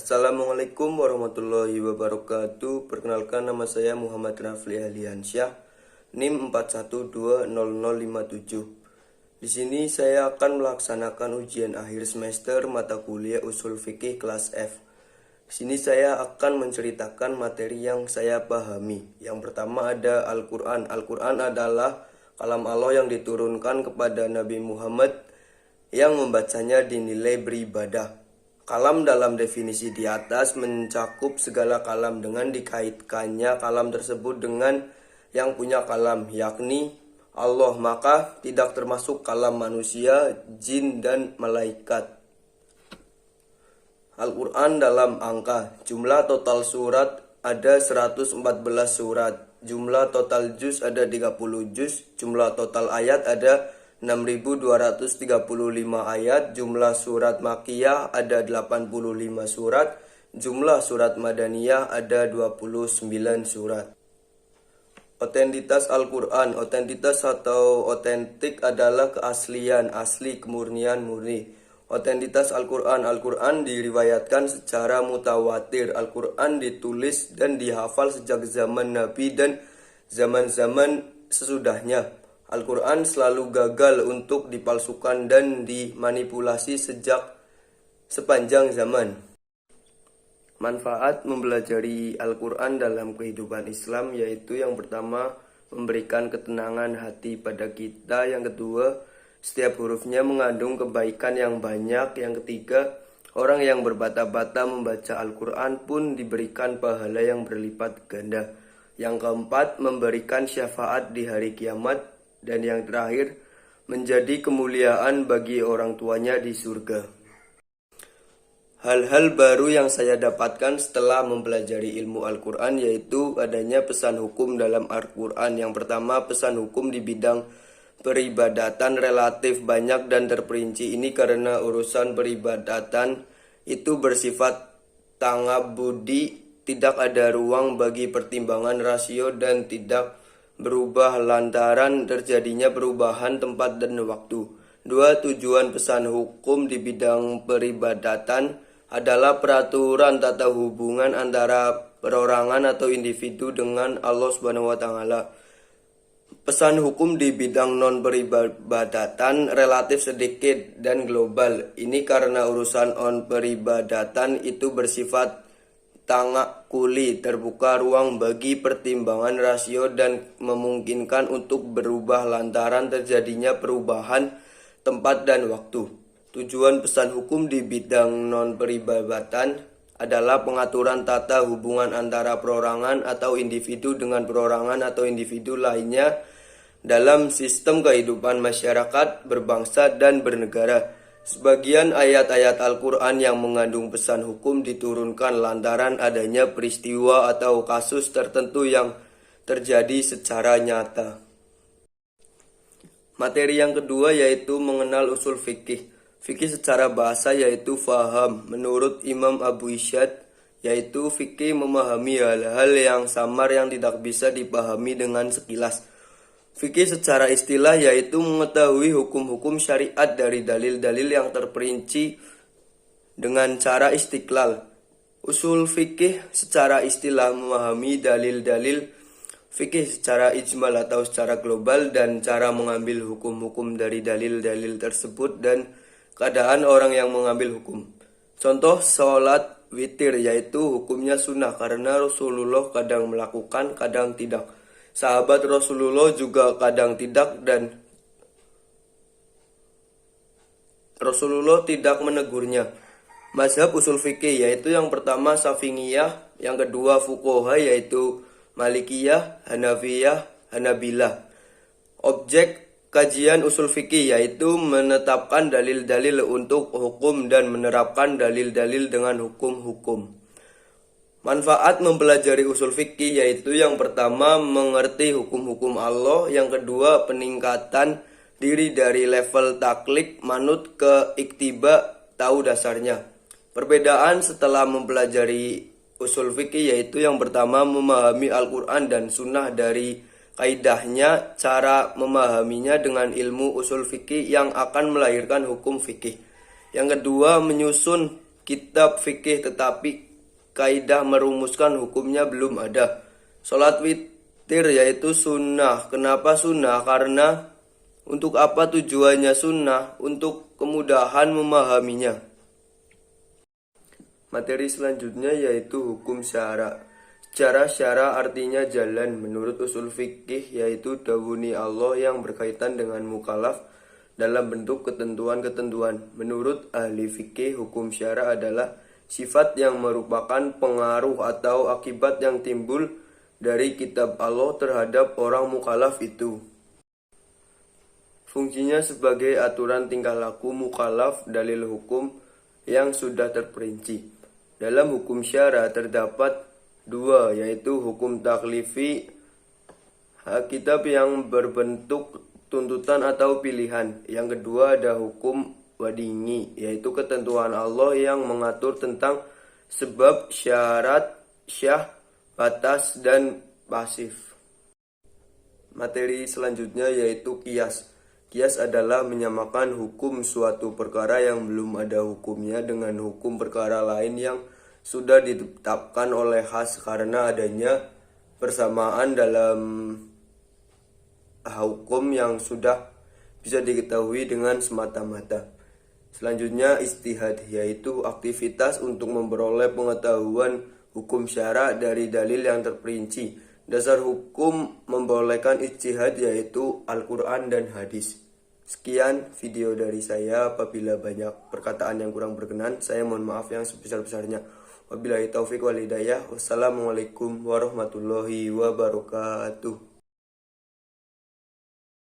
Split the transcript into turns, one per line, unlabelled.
Assalamualaikum warahmatullahi wabarakatuh. Perkenalkan, nama saya Muhammad Rafli Aliansyah, NIM 41200057. Di sini saya akan melaksanakan ujian akhir semester mata kuliah Ushul Fikih kelas F. Di sini saya akan menceritakan materi yang saya pahami. Yang pertama ada Al-Quran. Al-Quran adalah kalam Allah yang diturunkan kepada Nabi Muhammad yang membacanya dinilai beribadah. Kalam dalam definisi di atas mencakup segala kalam dengan dikaitkannya kalam tersebut dengan yang punya kalam, yakni Allah, maka tidak termasuk kalam manusia, jin, dan malaikat. Al-Quran dalam angka. Jumlah total surat ada 114 surat. Jumlah total juz ada 30 juz. Jumlah total ayat ada 6.235 ayat. Jumlah surat Makkiyah ada 85 surat. Jumlah surat Madaniyah ada 29 surat. Otentitas Al-Quran. Otentitas atau otentik adalah keaslian, asli, kemurnian, murni. Otentitas Al-Quran. Al-Quran diriwayatkan secara mutawatir. Al-Quran ditulis dan dihafal sejak zaman Nabi dan zaman-zaman sesudahnya. Al-Quran selalu gagal untuk dipalsukan dan dimanipulasi sepanjang zaman. Manfaat mempelajari Al-Quran dalam kehidupan Islam yaitu yang pertama, memberikan ketenangan hati pada kita. Yang kedua, setiap hurufnya mengandung kebaikan yang banyak. Yang ketiga, orang yang berbata-bata membaca Al-Quran pun diberikan pahala yang berlipat ganda. Yang keempat, memberikan syafaat di hari kiamat. Dan yang terakhir, menjadi kemuliaan bagi orang tuanya di surga. Hal-hal baru yang saya dapatkan setelah mempelajari ilmu Al-Quran yaitu adanya pesan hukum dalam Al-Quran. Yang pertama, pesan hukum di bidang peribadatan relatif banyak dan terperinci. Ini karena urusan peribadatan itu bersifat tangabudi, tidak ada ruang bagi pertimbangan rasio dan tidak berubah lantaran terjadinya perubahan tempat dan waktu. Dua, tujuan pesan hukum di bidang peribadatan adalah peraturan tata hubungan antara perorangan atau individu dengan Allah Subhanahu wa taala. Pesan hukum di bidang non peribadatan relatif sedikit dan global. Ini karena urusan on peribadatan itu bersifat tangak kuli, terbuka ruang bagi pertimbangan rasio dan memungkinkan untuk berubah lantaran terjadinya perubahan tempat dan waktu. Tujuan pesan hukum di bidang non-peribadatan adalah pengaturan tata hubungan antara perorangan atau individu dengan perorangan atau individu lainnya dalam sistem kehidupan masyarakat, berbangsa, dan bernegara. Sebagian ayat-ayat Al-Quran yang mengandung pesan hukum diturunkan lantaran adanya peristiwa atau kasus tertentu yang terjadi secara nyata. Materi yang kedua yaitu mengenal usul fikih. Fikih secara bahasa yaitu faham. Menurut Imam Abu Isyad, yaitu fikih memahami hal-hal yang samar yang tidak bisa dipahami dengan sekilas. Fikih secara istilah yaitu mengetahui hukum-hukum syariat dari dalil-dalil yang terperinci dengan cara istiqlal. Usul fikih secara istilah memahami dalil-dalil fikih secara ijmal atau secara global dan cara mengambil hukum-hukum dari dalil-dalil tersebut dan keadaan orang yang mengambil hukum. Contoh sholat witir yaitu hukumnya sunnah karena Rasulullah kadang melakukan, kadang tidak. Sahabat Rasulullah juga kadang tidak dan Rasulullah tidak menegurnya. Mazhab usul fikih yaitu yang pertama Syafi'iyah, yang kedua fuqaha yaitu Malikiyah, Hanafiyah, Hanabilah. Objek kajian usul fikih yaitu menetapkan dalil-dalil untuk hukum dan menerapkan dalil-dalil dengan hukum-hukum. Manfaat mempelajari usul fikih yaitu yang pertama mengerti hukum-hukum Allah, yang kedua peningkatan diri dari level taklid manut ke iktiba, tahu dasarnya. Perbedaan setelah mempelajari usul fikih yaitu yang pertama memahami Al-Quran dan Sunnah dari kaidahnya, cara memahaminya dengan ilmu usul fikih yang akan melahirkan hukum fikih. Yang kedua menyusun kitab fikih tetapi kaidah merumuskan hukumnya belum ada. Sholat witir yaitu sunnah. Kenapa sunnah? Karena untuk apa tujuannya sunnah? Untuk kemudahan memahaminya. Materi selanjutnya yaitu hukum syara. Secara syara artinya jalan menurut usul fikih, yaitu dawuni Allah yang berkaitan dengan mukallaf dalam bentuk ketentuan-ketentuan. Menurut ahli fikih, hukum syara adalah sifat yang merupakan pengaruh atau akibat yang timbul dari kitab Allah terhadap orang mukallaf itu. Fungsinya sebagai aturan tingkah laku mukallaf, dalil hukum yang sudah terperinci. Dalam hukum syara terdapat dua, yaitu hukum taklifi, kitab yang berbentuk tuntutan atau pilihan. Yang kedua ada hukum wadingi, yaitu ketentuan Allah yang mengatur tentang sebab, syarat, syah, batas, dan pasif. Materi selanjutnya yaitu qiyas. Qiyas adalah menyamakan hukum suatu perkara yang belum ada hukumnya dengan hukum perkara lain yang sudah ditetapkan oleh khas karena adanya persamaan dalam hukum yang sudah bisa diketahui dengan semata-mata. Selanjutnya ijtihad, yaitu aktivitas untuk memperoleh pengetahuan hukum syara dari dalil yang terperinci. Dasar hukum membolehkan ijtihad yaitu Al-Quran dan hadis. Sekian video dari saya. Apabila banyak perkataan yang kurang berkenan, saya mohon maaf yang sebesar-besarnya. Wabillahi taufik wal hidayah. Wassalamualaikum warahmatullahi wabarakatuh.